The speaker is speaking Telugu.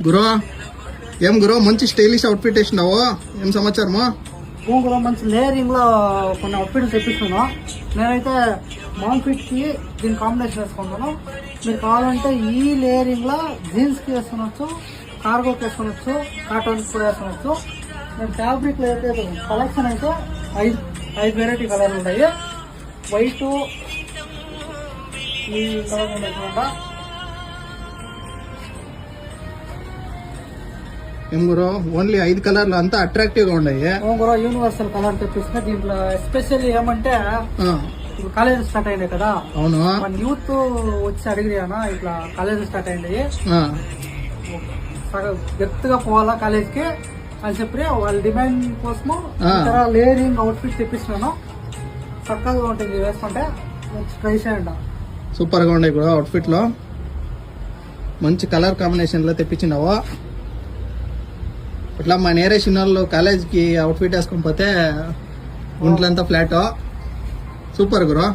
గురో ఏం గురో మంచి స్టైలిష్ అవుట్ఫిట్ వేసినావు, ఏం సమాచారమో? గురో మంచి లేయరింగ్ లో కొన్ని అవుట్ఫిట్స్ తెప్పిస్తున్నాను. నేనైతే మామ్ ఫిట్ కి దీని కాంబినేషన్ వేసుకుంటాను. మీరు కావాలంటే ఈ లేయరింగ్ లో జీన్స్ కి వేసుకోవచ్చు, కార్గోకి వేసుకోవచ్చు, కాటన్ కూడా వేసుకోవచ్చు. నేను ఫ్యాబ్రిక్ లో అయితే కలెక్షన్ అయితే ఐదు వెరైటీ కలర్లు ఉంటాయి. వైట్ ఈ కలర్ ఉండకుండా ఏం గురో ఓన్లీ 5 కలర్లు అంతా అట్రాక్టివ్ గా ఉన్నాయి. గురో యూనివర్సల్ కలర్ తెప్పిస్తున్నా. దీంట్లో ఎస్పెషల్లీ ఏమంటే ఇప్పుడు కాలేజ్ స్టార్ట్ అయినాయి కదా. అవును, మన యూత్ వచ్చి అడిగినా ఇట్లా కాలేజ్ స్టార్ట్ అయింది, ఎత్తుగా పోవాలా కాలేజ్ కి అని చెప్పి వాళ్ళ డిమాండ్ కోసము లేయరింగ్ అవుట్ఫిట్ తెప్పిస్తున్నాను. చక్కగా ఉంటుంది వేసుకుంటే, ట్రై చేయండి. సూపర్ గా ఉన్నాయి కూడా అవుట్ఫిట్ లో మంచి కలర్ కాంబినేషన్ లో తెప్పించినావు. ఇట్లా మా నేరే చిన్నోళ్ళు కాలేజ్ కి అవుట్ఫిట్ వేసుకొని పోతే ఒంట్లంతా ఫ్లాట్. సూపర్ గురు.